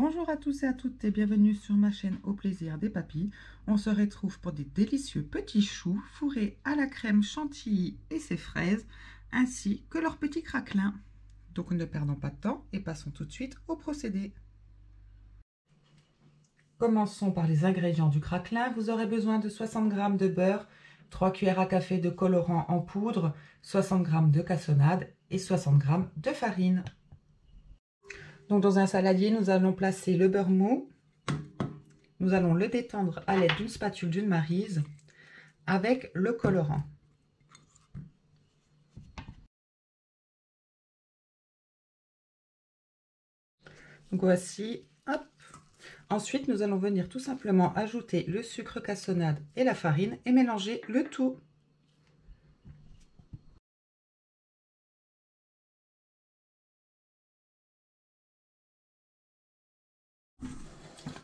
Bonjour à tous et à toutes et bienvenue sur ma chaîne Au plaisir des papilles. On se retrouve pour des délicieux petits choux fourrés à la crème chantilly et ses fraises, ainsi que leurs petits craquelins. Donc ne perdons pas de temps et passons tout de suite au procédé. Commençons par les ingrédients du craquelin. Vous aurez besoin de 60 g de beurre, 3 cuillères à café de colorant en poudre, 60 g de cassonade et 60 g de farine. Donc dans un saladier, nous allons placer le beurre mou. Nous allons le détendre à l'aide d'une spatule d'une Maryse avec le colorant. Donc voici, hop. Ensuite, nous allons venir tout simplement ajouter le sucre cassonade et la farine et mélanger le tout.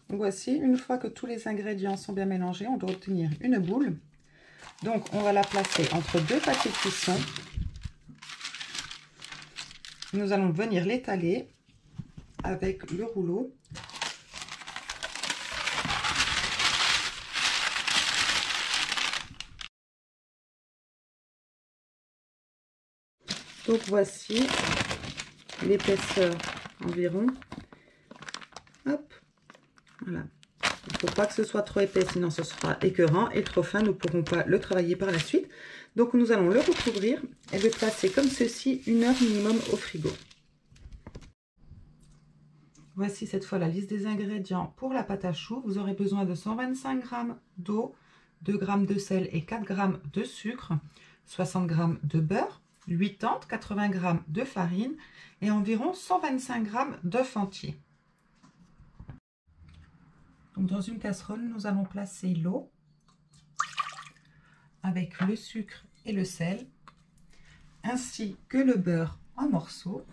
Donc voici, une fois que tous les ingrédients sont bien mélangés, on doit obtenir une boule. Donc on va la placer entre deux papiers de cuisson. Nous allons venir l'étaler avec le rouleau. Donc voici l'épaisseur environ. Hop, voilà. Il ne faut pas que ce soit trop épais, sinon ce sera écœurant, et trop fin, nous ne pourrons pas le travailler par la suite. Donc nous allons le recouvrir et le placer comme ceci 1 heure minimum au frigo. Voici cette fois la liste des ingrédients pour la pâte à choux. Vous aurez besoin de 125 g d'eau, 2 g de sel et 4 g de sucre, 60 g de beurre, 80 g de farine et environ 125 g d'œufs entiers. Donc dans une casserole, nous allons placer l'eau avec le sucre et le sel, ainsi que le beurre en morceaux.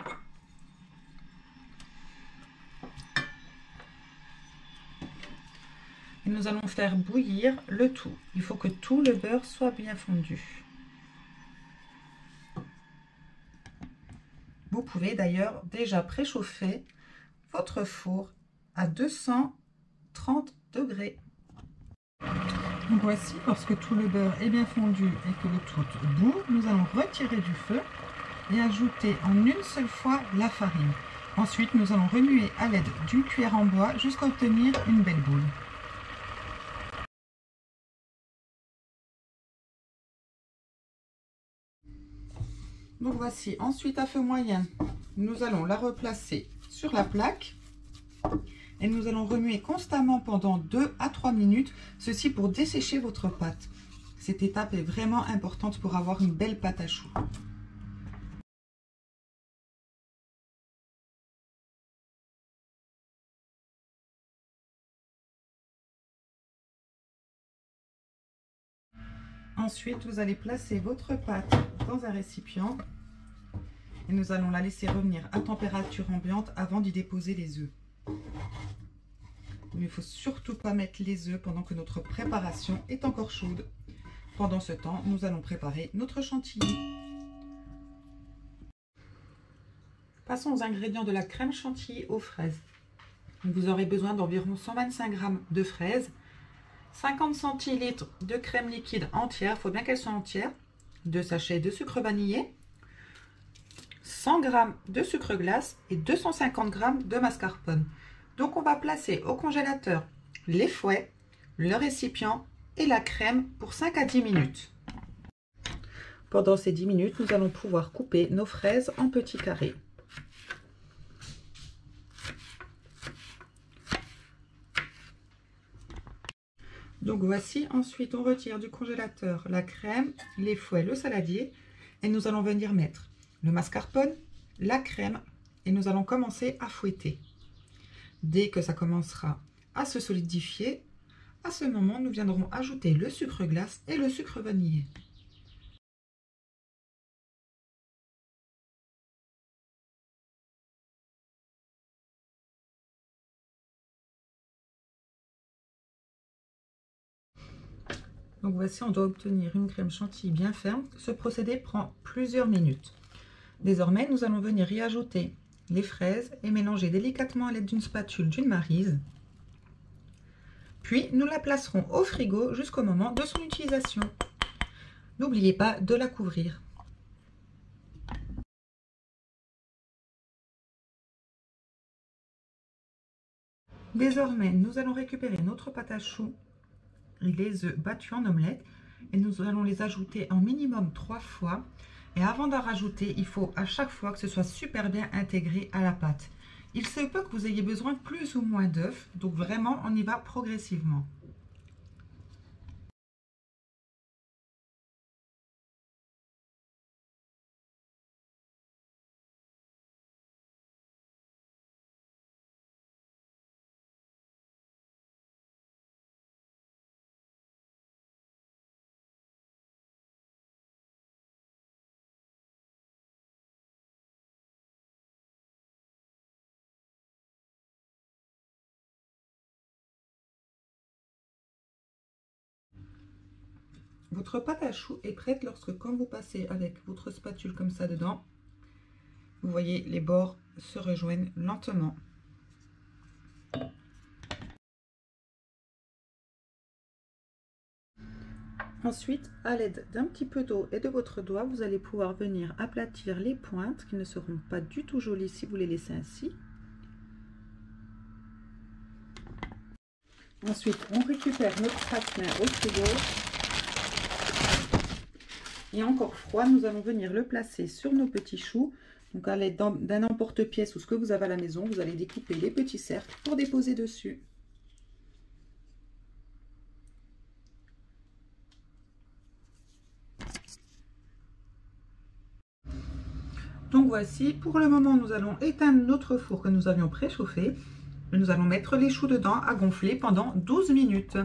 Et nous allons faire bouillir le tout. Il faut que tout le beurre soit bien fondu. Vous pouvez d'ailleurs déjà préchauffer votre four à 230 degrés. Donc voici, lorsque tout le beurre est bien fondu et que le tout bout, nous allons retirer du feu et ajouter en une seule fois la farine. Ensuite, nous allons remuer à l'aide d'une cuillère en bois jusqu'à obtenir une belle boule. Donc voici, ensuite à feu moyen, nous allons la replacer sur la plaque et nous allons remuer constamment pendant 2 à 3 minutes, ceci pour dessécher votre pâte. Cette étape est vraiment importante pour avoir une belle pâte à choux. Ensuite, vous allez placer votre pâte dans un récipient et nous allons la laisser revenir à température ambiante avant d'y déposer les œufs. Il ne faut surtout pas mettre les œufs pendant que notre préparation est encore chaude. Pendant ce temps, nous allons préparer notre chantilly. Passons aux ingrédients de la crème chantilly aux fraises. Vous aurez besoin d'environ 125 g de fraises, 50 centilitres de crème liquide entière, il faut bien qu'elle soit entière, 2 sachets de sucre vanillé, 100 g de sucre glace et 250 g de mascarpone. Donc on va placer au congélateur les fouets, le récipient et la crème pour 5 à 10 minutes. Pendant ces 10 minutes, nous allons pouvoir couper nos fraises en petits carrés. Donc voici, ensuite on retire du congélateur la crème, les fouets, le saladier et nous allons venir mettre le mascarpone, la crème et nous allons commencer à fouetter. Dès que ça commencera à se solidifier, à ce moment nous viendrons ajouter le sucre glace et le sucre vanillé. Donc voici, on doit obtenir une crème chantilly bien ferme. Ce procédé prend plusieurs minutes. Désormais, nous allons venir y ajouter les fraises et mélanger délicatement à l'aide d'une spatule d'une maryse. Puis nous la placerons au frigo jusqu'au moment de son utilisation. N'oubliez pas de la couvrir. Désormais, nous allons récupérer notre pâte à choux et les œufs battus en omelette et nous allons les ajouter en minimum 3 fois. Et avant d'en rajouter, il faut à chaque fois que ce soit super bien intégré à la pâte. Il se peut que vous ayez besoin de plus ou moins d'œufs, donc vraiment on y va progressivement. Votre pâte à choux est prête lorsque, quand vous passez avec votre spatule comme ça dedans, vous voyez les bords se rejoignent lentement. Ensuite, à l'aide d'un petit peu d'eau et de votre doigt, vous allez pouvoir venir aplatir les pointes qui ne seront pas du tout jolies si vous les laissez ainsi. Ensuite, on récupère notre craquelin au frigo. Et encore froid, nous allons venir le placer sur nos petits choux. Donc à l'aide d'un emporte-pièce ou ce que vous avez à la maison, vous allez découper les petits cercles pour déposer dessus. Donc voici, pour le moment, nous allons éteindre notre four que nous avions préchauffé. Nous allons mettre les choux dedans à gonfler pendant 12 minutes.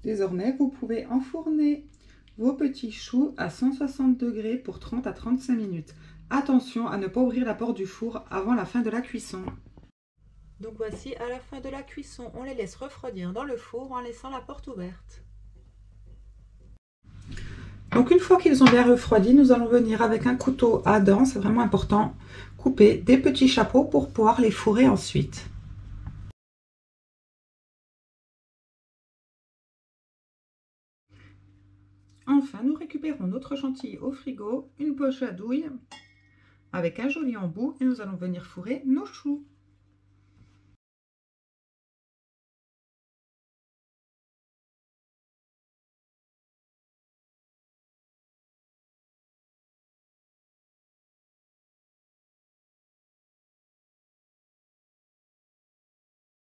Désormais, vous pouvez enfourner vos petits choux à 160 degrés pour 30 à 35 minutes. Attention à ne pas ouvrir la porte du four avant la fin de la cuisson. Donc voici, à la fin de la cuisson, on les laisse refroidir dans le four en laissant la porte ouverte. Donc une fois qu'ils ont bien refroidi, nous allons venir avec un couteau à dents, c'est vraiment important, couper des petits chapeaux pour pouvoir les fourrer ensuite. Enfin, nous récupérons notre chantilly au frigo, une poche à douille avec un joli embout et nous allons venir fourrer nos choux.